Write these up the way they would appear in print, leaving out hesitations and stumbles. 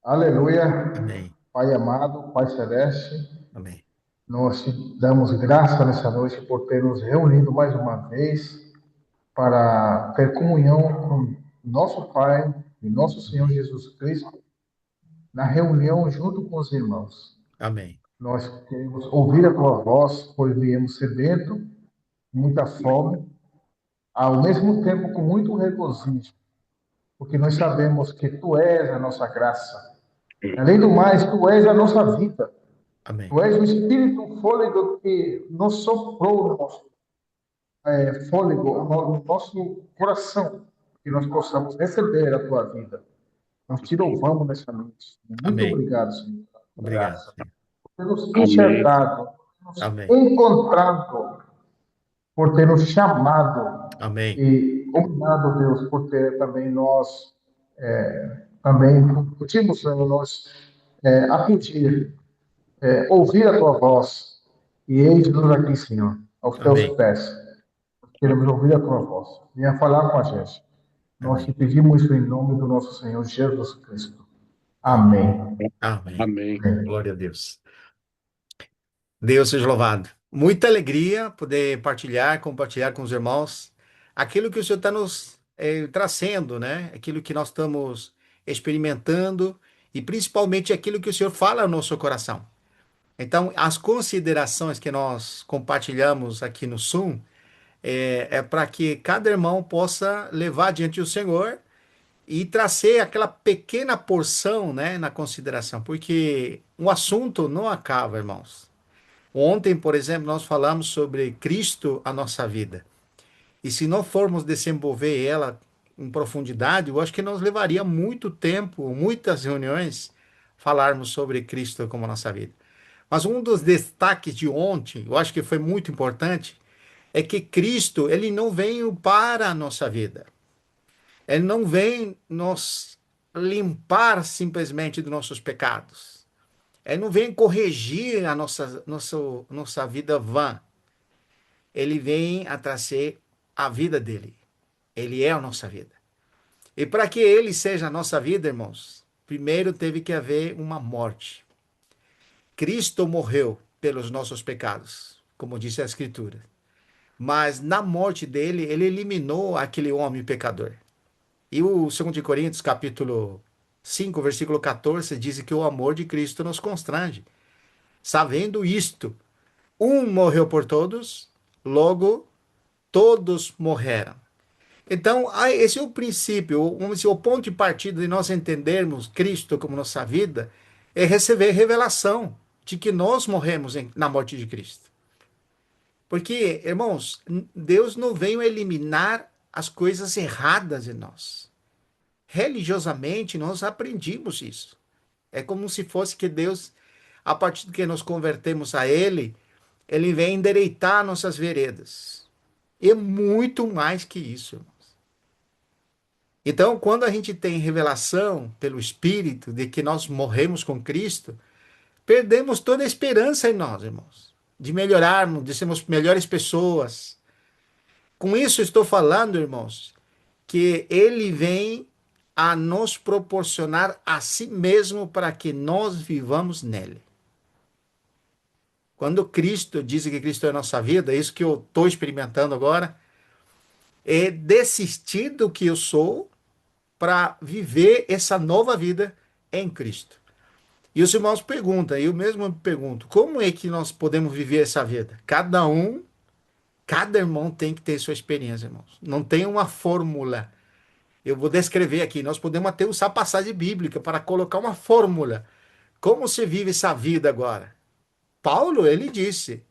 Aleluia, Amém. Pai amado, Pai celeste, Amém. nós te damos graça nessa noite por ter nos reunido mais uma vez para ter comunhão com nosso Pai e nosso Senhor Amém. Jesus Cristo na reunião junto com os irmãos. Amém. Nós queremos ouvir a tua voz, pois viemos sedento, muita fome, ao mesmo tempo com muito regozijo, porque nós sabemos que tu és a nossa graça. Além do mais, tu és a nossa vida. Amém. Tu és o espírito fôlego que nos soprou no nosso fôlego, no nosso coração, que nós possamos receber a tua vida. Nós te louvamos nessa noite. Muito Amém. obrigado, Senhor, pela Obrigado, graça. Senhor. Por ter nos Amém. enxergado, por ter nos Amém. encontrado, por ter nos chamado. Amém. E obrigado, Deus, por ter também nós, também podemos, Senhor, nós acudir, ouvir a tua voz. E eis-nos aqui, Senhor, aos teus Amém. pés. Queremos ouvir a tua voz. Venha falar com a gente. Nós te Amém. pedimos isso em nome do nosso Senhor Jesus Cristo. Amém. Amém. Amém. Amém. Amém. Glória a Deus. Deus seja louvado. Muita alegria poder compartilhar com os irmãos aquilo que o Senhor está nos trazendo, né? Aquilo que nós estamos experimentando e principalmente aquilo que o Senhor fala no nosso coração. Então, as considerações que nós compartilhamos aqui no Zoom é para que cada irmão possa levar diante do Senhor e trazer aquela pequena porção, né, na consideração, porque o assunto não acaba, irmãos. Ontem, por exemplo, nós falamos sobre Cristo, a nossa vida. E se não formos desenvolver ela em profundidade, eu acho que nos levaria muito tempo, muitas reuniões, falarmos sobre Cristo como nossa vida. Mas um dos destaques de ontem, eu acho que foi muito importante, é que Cristo, ele não veio para a nossa vida. Ele não vem nos limpar simplesmente dos nossos pecados. Ele não vem corrigir a nossa vida vã. Ele vem a trazer a vida dele. Ele é a nossa vida. E para que ele seja a nossa vida, irmãos, primeiro teve que haver uma morte. Cristo morreu pelos nossos pecados, como diz a Escritura. Mas na morte dele, ele eliminou aquele homem pecador. E o 2 de Coríntios, capítulo 5, versículo 14, diz que o amor de Cristo nos constrange. Sabendo isto, um morreu por todos, logo todos morreram. Então, esse é o princípio, vamos dizer, o ponto de partida de nós entendermos Cristo como nossa vida, é receber revelação de que nós morremos na morte de Cristo. Porque, irmãos, Deus não veio eliminar as coisas erradas em nós. Religiosamente, nós aprendimos isso. É como se fosse que Deus, a partir do que nos convertemos a Ele, Ele vem endireitar nossas veredas. E muito mais que isso, irmãos. Então, quando a gente tem revelação pelo Espírito de que nós morremos com Cristo, perdemos toda a esperança em nós, irmãos, de melhorarmos, de sermos melhores pessoas. Com isso, estou falando, irmãos, que Ele vem a nos proporcionar a si mesmo para que nós vivamos nele. Quando Cristo diz que Cristo é a nossa vida, é isso que eu estou experimentando agora, é desistir do que eu sou para viver essa nova vida em Cristo. E os irmãos perguntam, eu mesmo me pergunto, como é que nós podemos viver essa vida? Cada irmão tem que ter sua experiência, irmãos. Não tem uma fórmula. Eu vou descrever aqui. Nós podemos até usar passagem bíblica para colocar uma fórmula. Como se vive essa vida agora? Paulo, ele disse,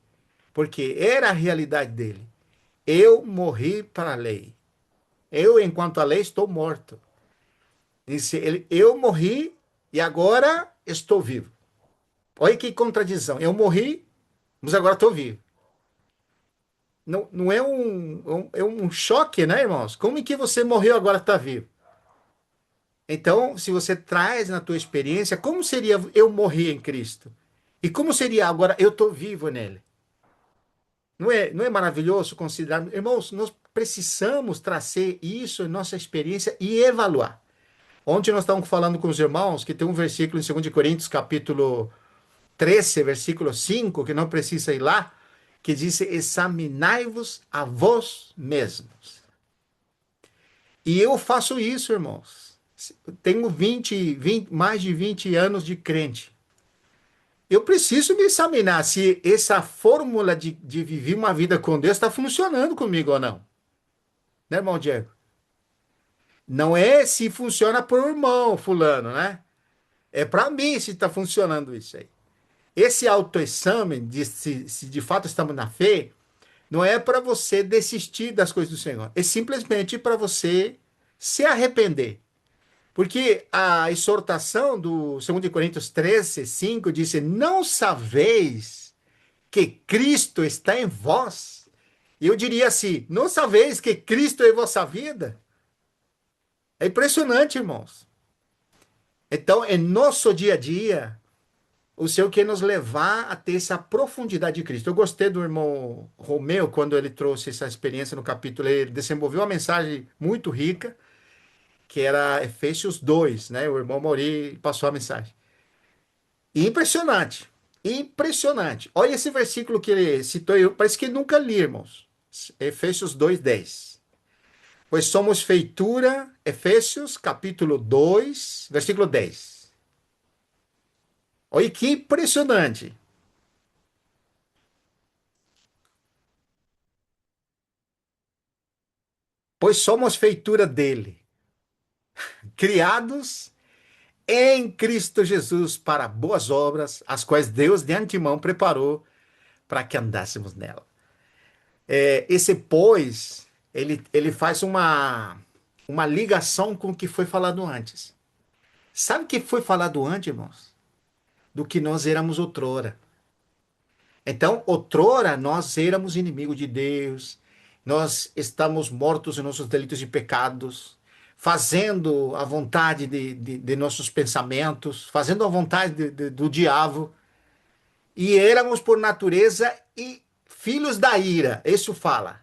porque era a realidade dele. Eu morri para a lei. Eu, enquanto a lei, estou morto. Disse ele, eu morri e agora estou vivo. Olha que contradição. Eu morri, mas agora estou vivo. Não, não é um choque, né, irmãos? Como é que você morreu e agora está vivo? Então, se você traz na tua experiência, como seria eu morrer em Cristo? E como seria agora eu estou vivo nele? Não é maravilhoso considerar? Irmãos, nós precisamos trazer isso em nossa experiência e evaluar. Ontem nós estávamos falando com os irmãos que tem um versículo em 2 Coríntios, capítulo 13, versículo 5, que não precisa ir lá, que diz: examinai-vos a vós mesmos. E eu faço isso, irmãos. Tenho 20, mais de 20 anos de crente. Eu preciso me examinar se essa fórmula de viver uma vida com Deus está funcionando comigo ou não. Né, irmão Diego? Não é se funciona para o irmão fulano, né? É para mim se está funcionando isso aí. Esse autoexame de se de fato estamos na fé, não é para você desistir das coisas do Senhor. É simplesmente para você se arrepender. Porque a exortação do 2 Coríntios 13, 5 diz: não sabeis que Cristo está em vós. Eu diria assim: não sabeis que Cristo é em vossa vida? É impressionante, irmãos. Então, em nosso dia a dia, o Senhor quer nos levar a ter essa profundidade de Cristo. Eu gostei do irmão Romeu, quando ele trouxe essa experiência no capítulo, ele desenvolveu uma mensagem muito rica, que era Efésios 2, né? O irmão Mauri passou a mensagem. E impressionante, impressionante. Olha esse versículo que ele citou, eu, parece que nunca li, irmãos. Efésios 2:10. Pois somos feitura, Efésios capítulo 2, versículo 10. Olha que impressionante. Pois somos feitura dele, criados em Cristo Jesus para boas obras, as quais Deus de antemão preparou para que andássemos nela. Esse pois, ele faz uma ligação com o que foi falado antes. Sabe o que foi falado antes, irmãos? Do que nós éramos outrora. Então, outrora, nós éramos inimigos de Deus, nós estamos mortos em nossos delitos e pecados, fazendo a vontade de nossos pensamentos, fazendo a vontade do diabo, e éramos por natureza e filhos da ira. Isso fala.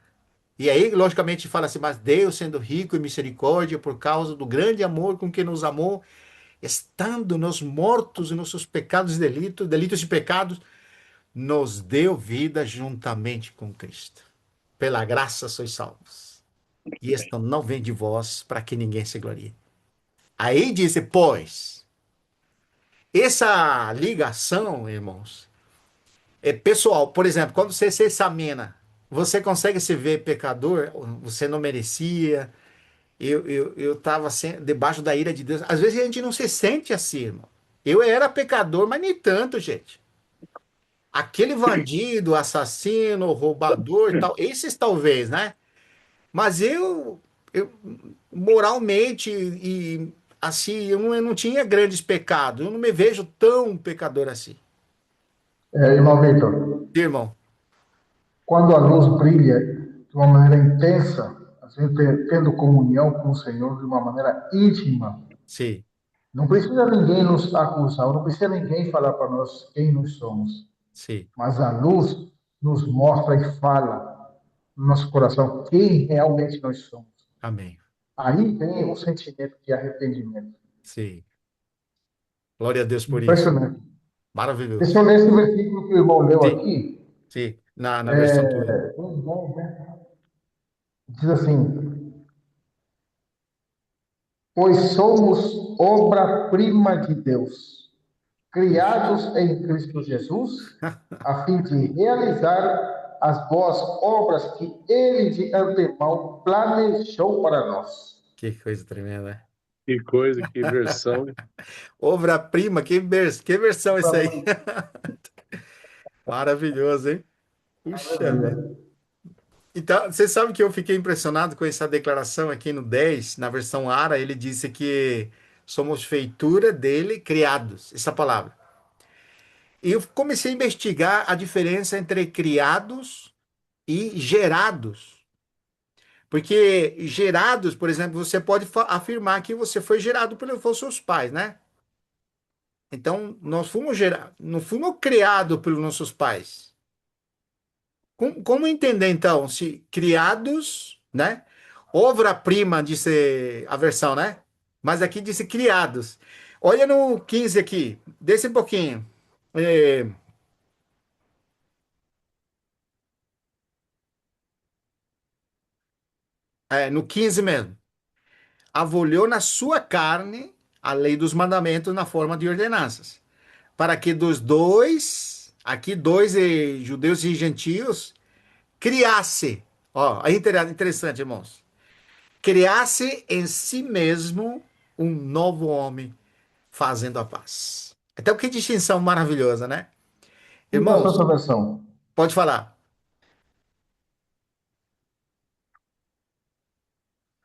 E aí, logicamente, fala assim: mas Deus, sendo rico em misericórdia, por causa do grande amor com que nos amou, estando nos mortos em nossos pecados e delitos, delitos e pecados, nos deu vida juntamente com Cristo. Pela graça sois salvos. E isto não vem de vós, para que ninguém se glorie. Aí diz, pois, essa ligação, irmãos, é pessoal. Por exemplo, quando você se examina, você consegue se ver pecador, você não merecia, eu estava debaixo da ira de Deus. Às vezes a gente não se sente assim, irmão. Eu era pecador, mas nem tanto, gente. Aquele bandido, assassino, roubador e tal, esses talvez, né? Mas eu moralmente e assim, eu não tinha grandes pecados. Eu não me vejo tão pecador assim. Irmão Vitor, Irmão, quando a luz brilha de uma maneira intensa, a gente tendo comunhão com o Senhor de uma maneira íntima, sim, não precisa ninguém nos acusar, não precisa ninguém falar para nós quem nós somos, sim. mas a luz nos mostra e fala no nosso coração quem realmente nós somos. Amém. Aí vem o sentimento de arrependimento. Sim. Glória a Deus por isso. Impressionante. Deixa Maravilhoso. eu ler esse versículo que o irmão leu Sim, aqui. sim. Na versão tua. Diz assim: pois somos obra-prima de Deus, Puxa. criados em Cristo Jesus, a fim de realizar as boas obras que Ele de antemão planejou para nós. Que coisa tremenda, né? Que coisa, que versão. Obra-prima, que versão essa aí? Maravilhoso, hein? Puxa vida. Então, você sabe que eu fiquei impressionado com essa declaração aqui no 10, na versão Ara, ele disse que somos feitura dele, criados, essa palavra. E eu comecei a investigar a diferença entre criados e gerados. Porque gerados, por exemplo, você pode afirmar que você foi gerado pelos seus pais, né? Então, nós fomos gerados, não fomos criados pelos nossos pais. Como entender, então, se criados, né? Obra-prima, disse a versão, né? Mas aqui disse criados. Olha no 15 aqui, desce um pouquinho. É, no 15 mesmo. Avulhou na sua carne a lei dos mandamentos na forma de ordenanças, para que dos dois, aqui dois judeus e gentios, criasse, ó, aí interessante, irmãos, criasse em si mesmo um novo homem fazendo a paz. Então, que distinção maravilhosa, né? E qual é a Irmãos, sua versão? pode falar.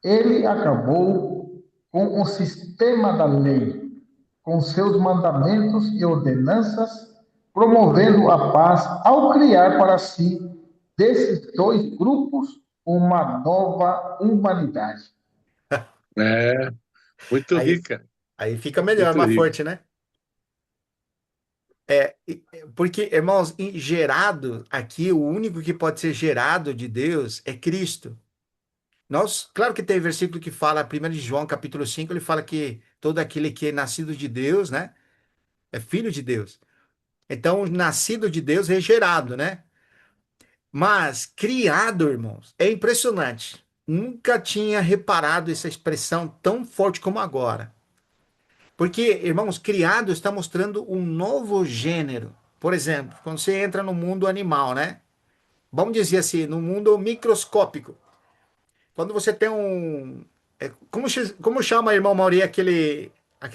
Ele acabou com o sistema da lei, com seus mandamentos e ordenanças, promovendo a paz ao criar para si, desses dois grupos, uma nova humanidade. É, muito Aí, rica, aí fica melhor, muito mais rica. forte, né? Porque, irmãos, gerado aqui, o único que pode ser gerado de Deus é Cristo. Nós, claro que tem versículo que fala, 1 João capítulo 5, ele fala que todo aquele que é nascido de Deus, né, é filho de Deus. Então, nascido de Deus é gerado, né? Mas criado, irmãos, é impressionante. Nunca tinha reparado essa expressão tão forte como agora. Porque, irmãos, criado está mostrando um novo gênero. Por exemplo, quando você entra no mundo animal, né? Vamos dizer assim, no mundo microscópico. Quando você tem um. Como chama, irmão Mauri, aquele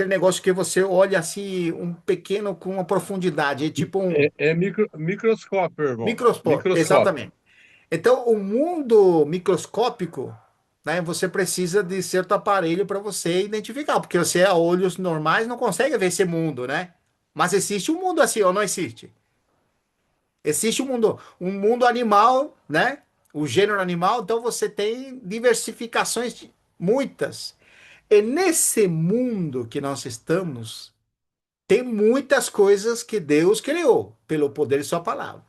negócio que você olha assim, um pequeno com uma profundidade, é tipo um É microscópio, irmão. microscópio, Microscópio. exatamente. Então, o mundo microscópico, né, você precisa de certo aparelho para você identificar, porque você a olhos normais não consegue ver esse mundo, né? Mas existe um mundo assim ou não existe? Existe um mundo animal, né? O gênero animal, então você tem diversificações muitas. E nesse mundo que nós estamos, tem muitas coisas que Deus criou pelo poder de sua palavra.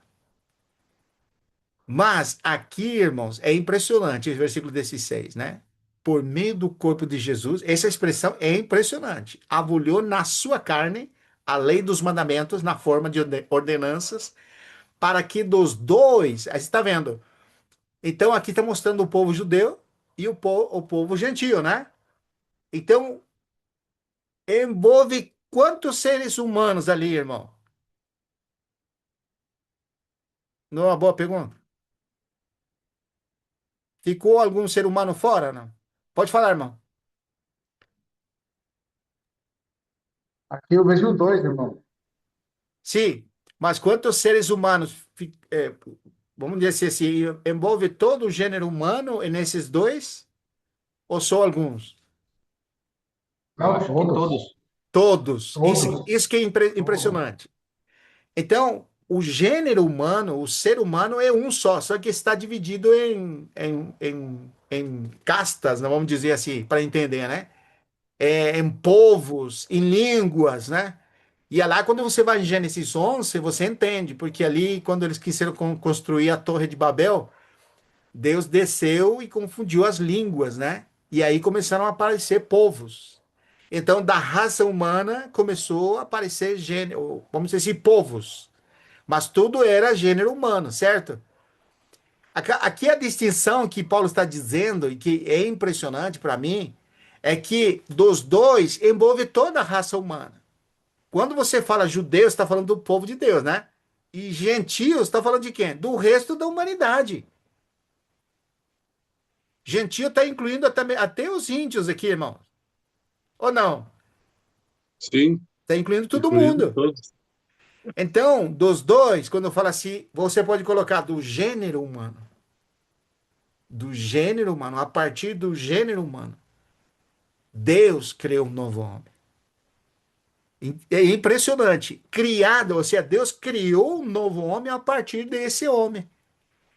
Mas aqui, irmãos, é impressionante o versículo 16, né? Por meio do corpo de Jesus, essa expressão é impressionante. Avulhou na sua carne a lei dos mandamentos na forma de ordenanças, para que dos dois, aí você está vendo. Então aqui está mostrando o povo judeu e o povo gentio, né? Então envolve quantos seres humanos ali, irmão? Não é uma boa pergunta? Ficou algum ser humano fora, não? Pode falar, irmão. Aqui eu vejo dois, irmão. Sim, mas quantos seres humanos, vamos dizer assim, envolve todo o gênero humano nesses dois? Ou só alguns? Eu Não, acho que todos. todos. Todos. Isso, Todos. isso que é Todos. impressionante. Então, o gênero humano, o ser humano é um só que está dividido em castas, né, vamos dizer assim, para entender, né? Em povos, em línguas, né? E é lá quando você vai em Gênesis 11, você entende, porque ali, quando eles quiseram construir a Torre de Babel, Deus desceu e confundiu as línguas, né? E aí começaram a aparecer povos. Então, da raça humana começou a aparecer gênero, vamos dizer assim, povos. Mas tudo era gênero humano, certo? Aqui a distinção que Paulo está dizendo, e que é impressionante para mim, é que dos dois envolve toda a raça humana. Quando você fala judeu, está falando do povo de Deus, né? E gentios, está falando de quem? Do resto da humanidade. Gentio está incluindo até os índios aqui, irmão. Ou não? Sim, Está incluindo todo incluído mundo. todos. Então, dos dois, quando eu falo assim, você pode colocar do gênero humano. Do gênero humano, a partir do gênero humano. Deus criou um novo homem. É impressionante. Criado, ou seja, Deus criou um novo homem a partir desse homem.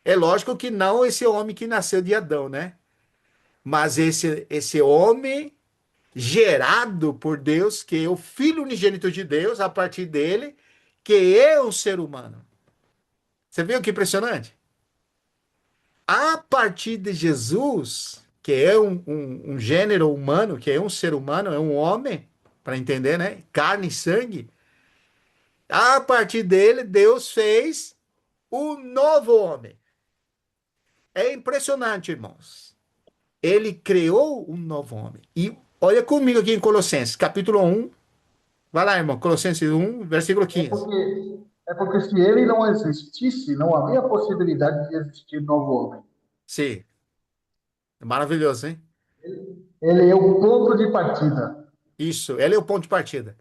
É lógico que não esse homem que nasceu de Adão, né? Mas esse homem gerado por Deus, que é o Filho unigênito de Deus, a partir dele, que é o ser humano. Você viu que impressionante? A partir de Jesus, que é um gênero humano, que é um ser humano, é um homem, para entender, né? Carne e sangue. A partir dele, Deus fez o novo homem. É impressionante, irmãos. Ele criou um novo homem. E olha comigo aqui em Colossenses, capítulo 1. Vai lá, irmão. Colossenses 1, versículo É 15. porque, é porque se ele não existisse, não havia possibilidade de existir novo homem. Sim. Maravilhoso, hein? Ele é o ponto de partida. Isso. Ele é o ponto de partida.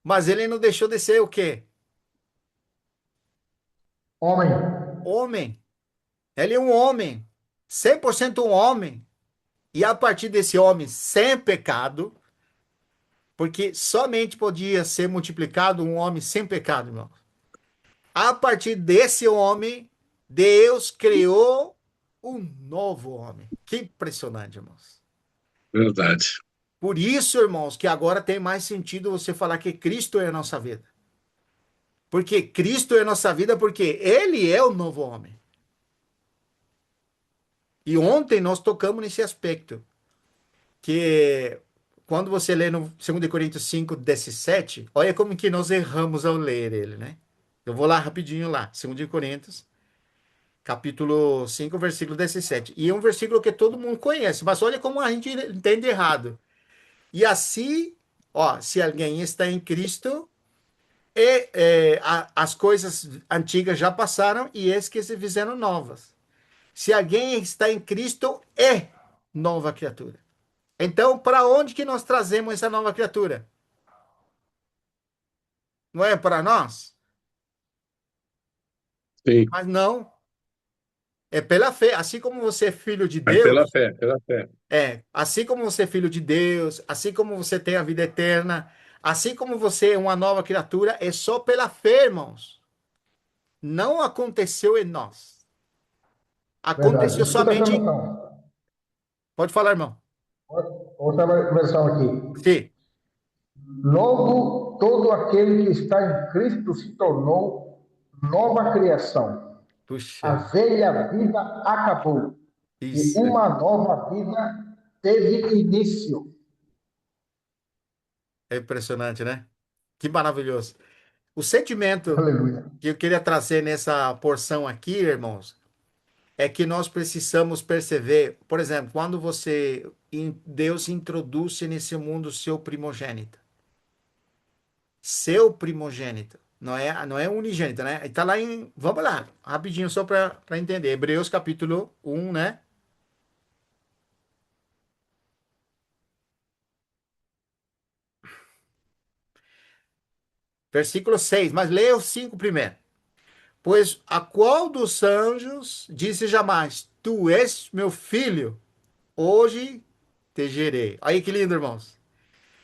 Mas ele não deixou de ser o quê? Homem. Homem. Ele é um homem. 100% um homem. E a partir desse homem sem pecado, porque somente podia ser multiplicado um homem sem pecado, irmão. A partir desse homem, Deus criou um novo homem. Que impressionante, irmãos. Verdade. Por isso, irmãos, que agora tem mais sentido você falar que Cristo é a nossa vida. Porque Cristo é a nossa vida, porque Ele é o novo homem. E ontem nós tocamos nesse aspecto, que quando você lê no 2 Coríntios 5, 17, olha como que nós erramos ao ler ele, né? Eu vou lá rapidinho lá, 2 Coríntios, capítulo 5, versículo 17. E é um versículo que todo mundo conhece, mas olha como a gente entende errado. E assim, ó, se alguém está em Cristo, as coisas antigas já passaram e eis que se fizeram novas. Se alguém está em Cristo, é nova criatura. Então, para onde que nós trazemos essa nova criatura? Não é para nós? Sim. Mas não, é pela fé. Assim como você é filho de É pela Deus, fé, pela fé. assim como você é filho de Deus, assim como você tem a vida eterna, assim como você é uma nova criatura, é só pela fé, irmãos. Não aconteceu em nós. Verdade. Aconteceu Escuta essa somente. noção. Pode falar, irmão. Outra versão aqui. Sim. Logo, todo aquele que está em Cristo se tornou nova criação. Puxa, A velha vida acabou e isso uma nova vida teve início. é impressionante, né? Que maravilhoso. O sentimento Aleluia. que eu queria trazer nessa porção aqui, irmãos, é que nós precisamos perceber, por exemplo, quando Deus introduz nesse mundo seu primogênito, não é unigênito, né? Está lá vamos lá, rapidinho só para entender, Hebreus capítulo 1, né? Versículo 6, mas leia os 5 primeiro. Pois a qual dos anjos disse jamais, tu és meu filho, hoje te gerei. Aí que lindo, irmãos.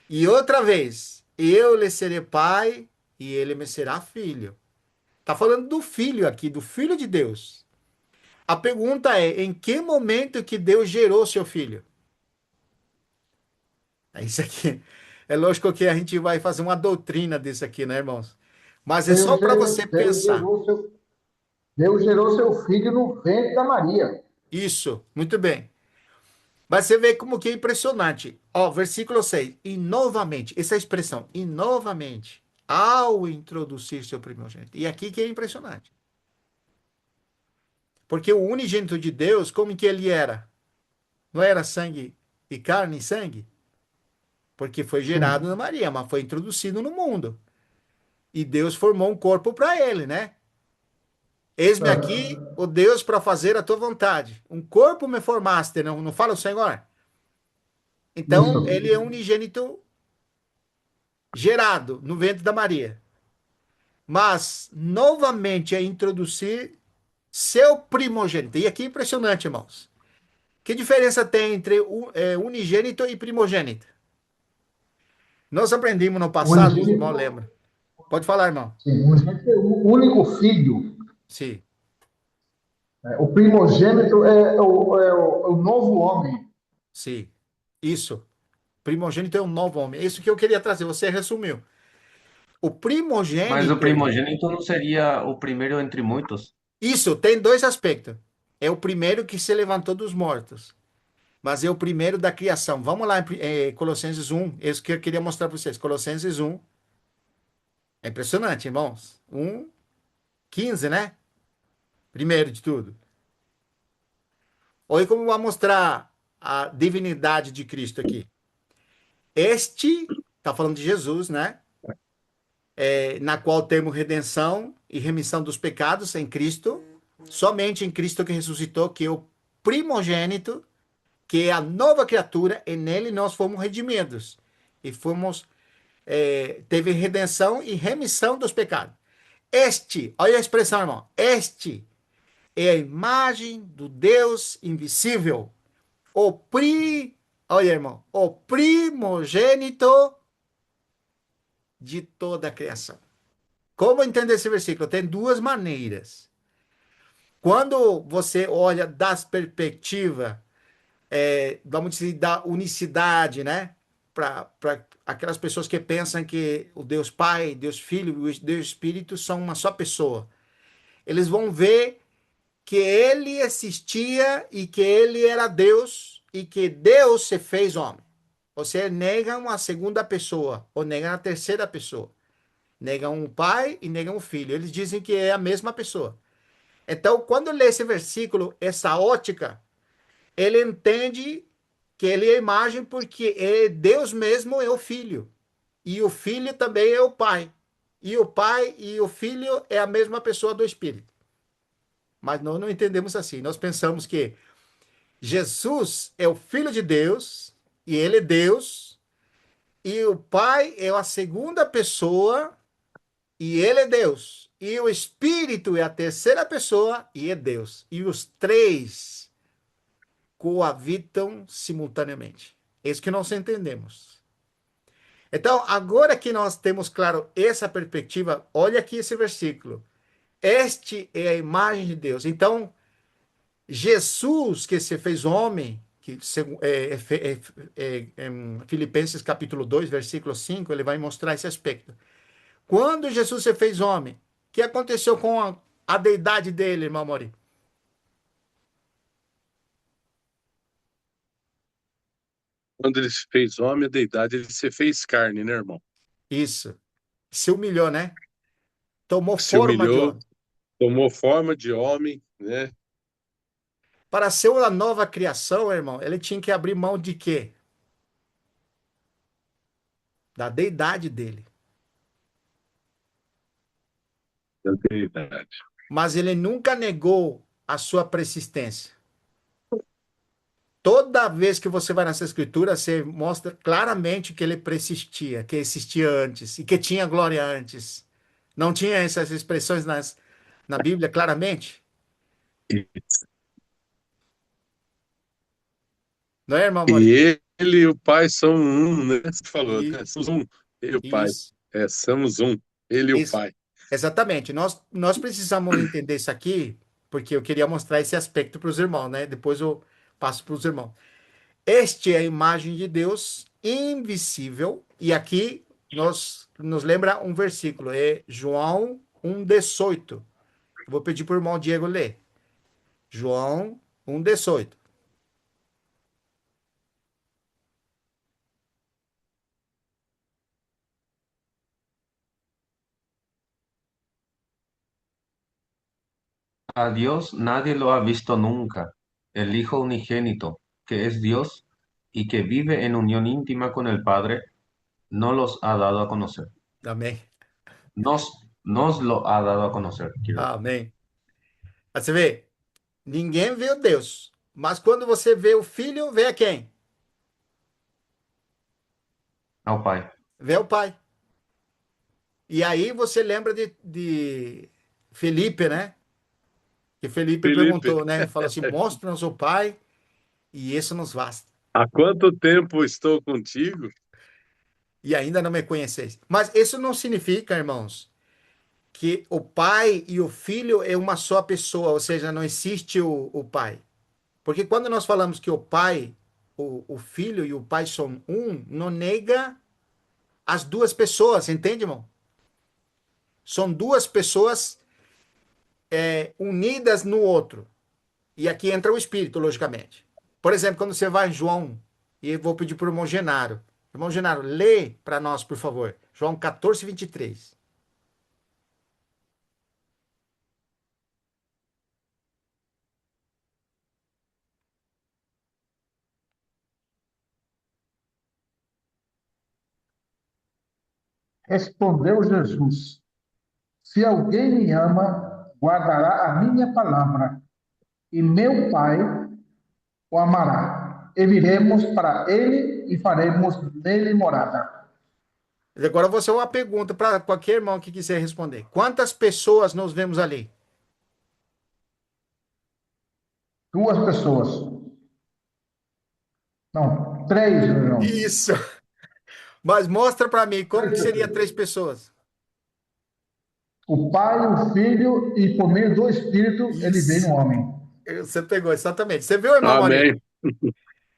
E outra vez, eu lhe serei pai e ele me será filho. Tá falando do filho aqui, do filho de Deus. A pergunta é, em que momento que Deus gerou seu filho? É isso aqui. É lógico que a gente vai fazer uma doutrina disso aqui, né, irmãos? Mas é só Deus, para você Deus pensar. gerou seu, Deus gerou seu filho no ventre da Maria. Isso, muito bem. Mas você vê como que é impressionante. Ó, versículo 6. E novamente, essa expressão, e novamente, ao introduzir seu primogênito. E aqui que é impressionante. Porque o unigênito de Deus, como que ele era? Não era sangue e carne e sangue? Porque foi gerado na Sim, Maria, mas foi introduzido no mundo. E Deus formou um corpo para ele, né? Eis-me aqui, certo. o Deus, para fazer a tua vontade. Um corpo me formaste, não fala o Senhor? Então, Isso. ele é unigênito gerado no ventre da Maria. Mas, novamente, é introduzir seu primogênito. E aqui é impressionante, irmãos. Que diferença tem entre unigênito e primogênito? Nós aprendimos no O passado, os irmãos unigênito, lembram. Pode falar, irmão. sim, o unigênito é o único filho. Sim, O primogênito é o novo homem. sim. Isso. Primogênito é um novo homem. É isso que eu queria trazer. Você resumiu. O Mas o primogênito, irmão. primogênito não seria o primeiro entre muitos? Isso tem dois aspectos. É o primeiro que se levantou dos mortos. mas é o primeiro da criação. Vamos lá, Colossenses 1, isso que eu queria mostrar para vocês. Colossenses 1, é impressionante, irmãos. 1:15, né? Primeiro de tudo. Olha como vai mostrar a divinidade de Cristo aqui. Este, está falando de Jesus, né? Na qual temos redenção e remissão dos pecados em Cristo, somente em Cristo que ressuscitou, que é o primogênito, que é a nova criatura, e nele nós fomos redimidos. E teve redenção e remissão dos pecados. Este, olha a expressão, irmão, este é a imagem do Deus invisível, olha, irmão, o primogênito de toda a criação. Como entender esse versículo? Tem duas maneiras. Quando você olha das perspectivas, vamos dizer, da unicidade, né? Para aquelas pessoas que pensam que o Deus Pai, Deus Filho e o Deus Espírito são uma só pessoa. Eles vão ver que ele existia e que ele era Deus e que Deus se fez homem. Você nega uma segunda pessoa ou nega a terceira pessoa. Negam um pai e negam um filho. Eles dizem que é a mesma pessoa. Então, quando lê esse versículo, essa ótica, ele entende que ele é a imagem porque Deus mesmo é o filho. E o filho também é o pai. E o pai e o filho é a mesma pessoa do Espírito. Mas nós não entendemos assim. Nós pensamos que Jesus é o filho de Deus e ele é Deus. E o pai é a segunda pessoa e ele é Deus. E o Espírito é a terceira pessoa e é Deus. E os três coabitam simultaneamente. É isso que nós entendemos. Então, agora que nós temos claro essa perspectiva, olha aqui esse versículo. Este é a imagem de Deus. Então, Jesus, que se fez homem, que em Filipenses capítulo 2, versículo 5, ele vai mostrar esse aspecto. Quando Jesus se fez homem, o que aconteceu com a deidade dele, irmão Mori? Quando ele se fez homem, a deidade, ele se fez carne, né, irmão? Isso. Se humilhou, né? Tomou Se forma de humilhou, homem. tomou forma de homem, né? Para ser uma nova criação, irmão, ele tinha que abrir mão de quê? Da deidade dele. Da deidade. Mas ele nunca negou a sua persistência. Toda vez que você vai nessa escritura, você mostra claramente que ele persistia, que existia antes e que tinha glória antes. Não tinha essas expressões na Bíblia claramente? Não é, irmão Maurício? E ele e o pai são um, né? Você falou, E né? Somos um, ele e o pai. isso, Somos um, ele e o isso. pai. Exatamente. Nós precisamos entender isso aqui, porque eu queria mostrar esse aspecto para os irmãos, né? Depois eu passo para os irmãos. Este é a imagem de Deus invisível, e aqui nos lembra um versículo, é João 1:18. Vou pedir para o irmão Diego ler. João 1:18. A Dios nadie lo ha visto nunca. El Hijo unigénito, que es Dios y que vive en unión íntima con el Padre, no los ha dado a conocer. Amém. Nos lo ha dado a conocer, quiero decir. Amém. Aí você vê, ninguém vê o Deus, mas quando você vê o Filho, vê a quem? Ao Pai. Vê o Pai. E aí você lembra de Felipe, né? Que Felipe Felipe, perguntou, né? Falou assim: mostra-nos o Pai e isso nos basta. há quanto tempo estou contigo? E ainda não me conheceis. Mas isso não significa, irmãos, que o Pai e o Filho é uma só pessoa, ou seja, não existe o Pai. Porque quando nós falamos que o Pai, o Filho e o Pai são um, não nega as duas pessoas, entende, irmão? São duas pessoas unidas no outro. E aqui entra o Espírito, logicamente. Por exemplo, quando você vai em João, e eu vou pedir para o irmão Genaro. Irmão Genaro, lê para nós, por favor. João 14, 23. Respondeu Jesus: Se alguém me ama, guardará a minha palavra, e meu Pai o amará. E viremos para ele e faremos nele morada. Agora você uma pergunta para qualquer irmão que quiser responder. Quantas pessoas nós vemos ali? Duas pessoas. Não, três, meu irmão. Isso. Mas mostra para mim como que seria três pessoas. O Pai, o Filho e por meio do Espírito ele vem no Isso. homem. Você pegou exatamente. Você viu, irmão Maurício? Amém.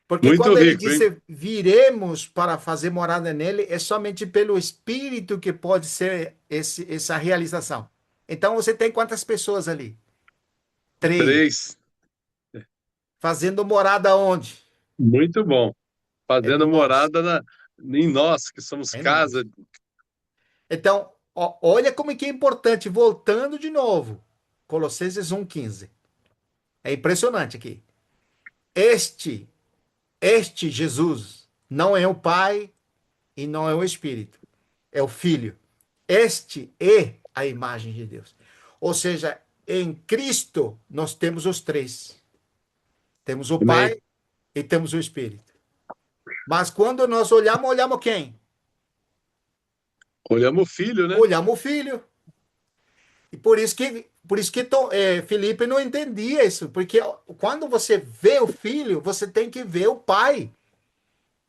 Porque Muito quando ele rico, hein? disse viremos para fazer morada nele, é somente pelo Espírito que pode ser essa realização. Então você tem quantas pessoas ali? Três. Três. Fazendo morada onde? Muito bom. É Fazendo nós. morada em nós, que somos É nós. casa. Então, olha como é que é importante, voltando de novo. Colossenses 1,15. É impressionante aqui. Este, este Jesus não é o Pai e não é o Espírito, é o Filho. Este é a imagem de Deus. Ou seja, em Cristo nós temos os três. Temos o Amém. Pai e temos o Espírito. Mas quando nós olhamos, olhamos quem? Olhamos o filho, né? Olhamos o Filho. E por isso que Felipe não entendia isso, porque quando você vê o Filho, você tem que ver o Pai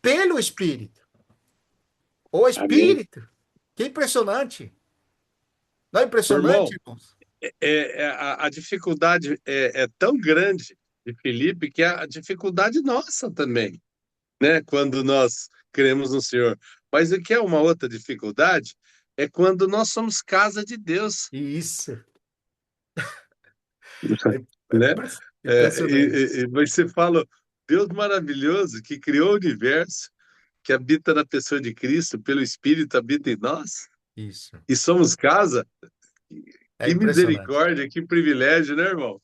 pelo Espírito. O Amém. Espírito. Que impressionante. Não é Meu irmão, impressionante, irmãos? a dificuldade é tão grande de Felipe que é a dificuldade nossa também, né? Quando nós cremos no Senhor. Mas o que é uma outra dificuldade é quando nós somos casa de Deus, Isso. É né? impressionante. E você fala, Deus maravilhoso que criou o universo, que habita na pessoa de Cristo, pelo Espírito habita em nós, Isso. e somos casa. É Que impressionante. misericórdia, que privilégio, né, irmão?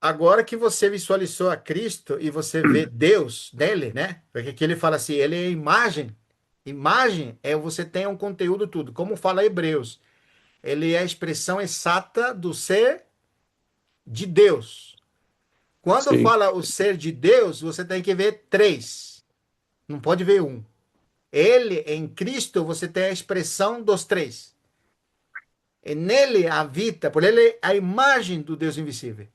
Agora que você visualizou a Cristo e você vê Deus nele, né? Porque aqui ele fala assim, ele é imagem. Imagem é você tem um conteúdo tudo. Como fala Hebreus, ele é a expressão exata do ser de Deus. Quando Sim. fala o ser de Deus, você tem que ver três. Não pode ver um. Ele, em Cristo, você tem a expressão dos três. E nele habita, por ele é a imagem do Deus invisível.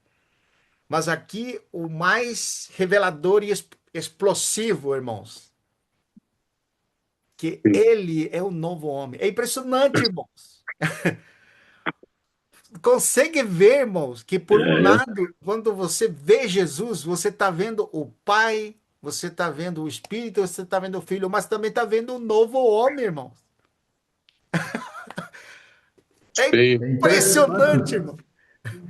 Mas aqui o mais revelador e explosivo, irmãos, que Sim. ele é o novo homem. É impressionante, irmãos. Consegue ver, irmãos, que por um É, lado, quando você vê Jesus, você está vendo o Pai, você está vendo o Espírito, você está vendo o Filho, mas também está vendo o novo homem, irmãos. É sim. É impressionante, impressionante, irmão.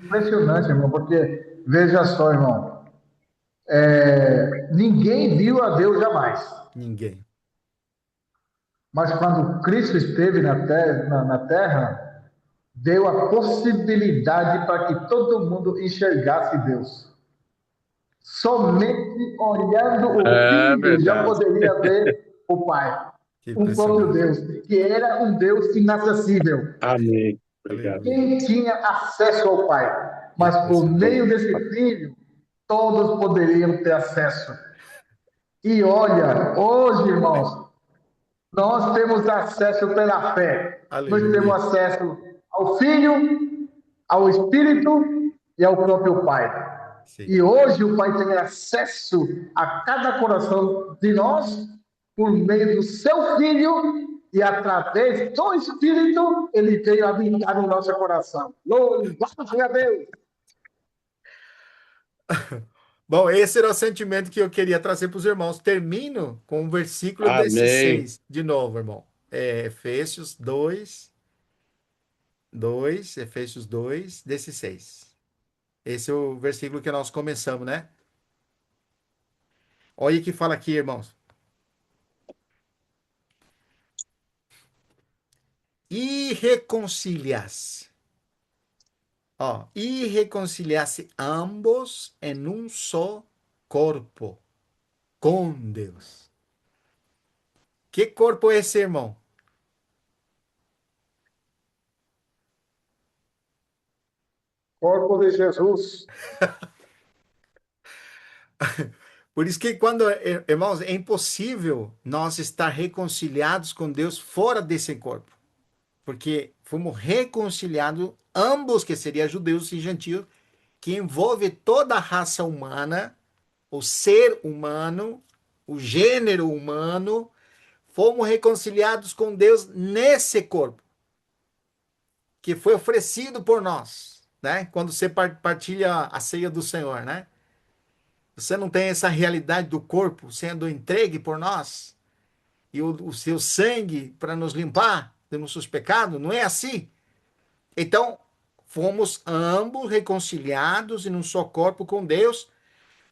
impressionante, irmão, porque veja só, irmão, ninguém viu a Deus jamais. Ninguém. Mas quando Cristo esteve na terra, deu a possibilidade para que todo mundo enxergasse Deus. Somente olhando o É Filho já verdade. poderia ver o Pai, Que o próprio impressionante. Deus, que era um Deus inacessível. Amém. Obrigado. Aleluia. Quem tinha acesso ao Pai, mas por Impressionante. meio desse Filho, todos poderiam ter acesso. E olha, hoje, irmãos, nós temos acesso pela fé. Nós temos Aleluia. acesso ao Filho, ao Espírito e ao próprio Pai. Sim. E hoje o Pai tem acesso a cada coração de nós por meio do seu Filho e através do Espírito ele veio habitar no nosso coração. Glória a Deus! Bom, esse era o sentimento que eu queria trazer para os irmãos. Termino com o versículo Amém. 16, de novo, irmão. Efésios 2, Efésios 2, 16. Esse é o versículo que nós começamos, né? Olha o que fala aqui, irmãos. Irreconciliar-se. Ó, irreconciliar-se ambos em um só corpo com Deus. Que corpo é esse, irmão? Corpo de Jesus. Por isso que quando, irmãos, é impossível nós estar reconciliados com Deus fora desse corpo. Porque fomos reconciliados, ambos, que seriam judeus e gentios, que envolve toda a raça humana, o ser humano, o gênero humano, fomos reconciliados com Deus nesse corpo, que foi oferecido por nós, né? Quando você partilha a ceia do Senhor, né? Você não tem essa realidade do corpo sendo entregue por nós e o seu sangue para nos limpar de nossos pecados, não é assim? Então, fomos ambos reconciliados em um só corpo com Deus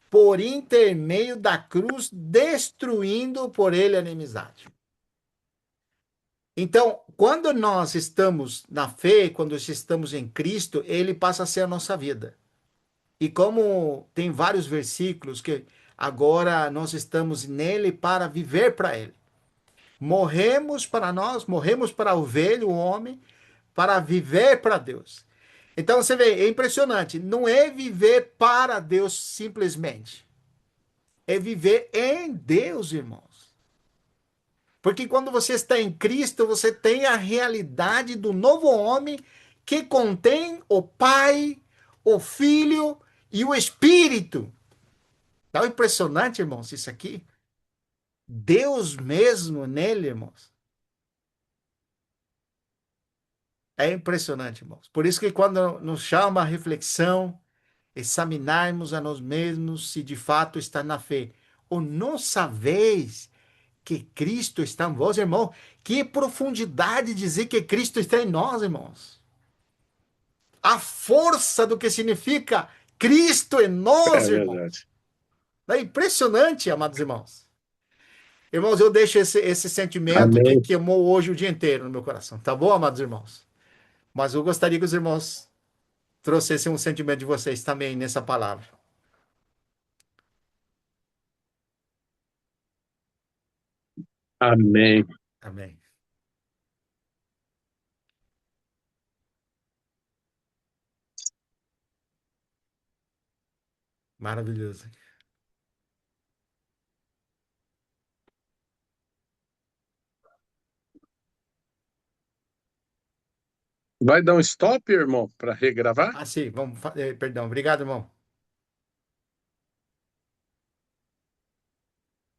por intermeio da cruz, destruindo por ele a inimizade. Então, quando nós estamos na fé, quando estamos em Cristo, ele passa a ser a nossa vida. E como tem vários versículos que agora nós estamos nele para viver para ele. Morremos para nós, morremos para o velho homem, para viver para Deus. Então você vê, é impressionante. Não é viver para Deus simplesmente. É viver em Deus, irmãos. Porque quando você está em Cristo, você tem a realidade do novo homem que contém o Pai, o Filho e o Espírito. Tá impressionante, irmãos, isso aqui? Deus mesmo nele, irmãos. É impressionante, irmãos. Por isso que quando nos chama a reflexão, examinarmos a nós mesmos se de fato está na fé. Ou não sabeis que Cristo está em vós, irmão? Que profundidade dizer que Cristo está em nós, irmãos. A força do que significa Cristo em É nós, irmãos. verdade. É impressionante, amados irmãos. Irmãos, eu deixo esse sentimento que Amém. queimou hoje o dia inteiro no meu coração. Tá bom, amados irmãos? Mas eu gostaria que os irmãos trouxessem um sentimento de vocês também nessa palavra. Amém. Amém. Maravilhoso. Vai dar um stop, irmão, para regravar? Ah, sim, perdão. Obrigado, irmão.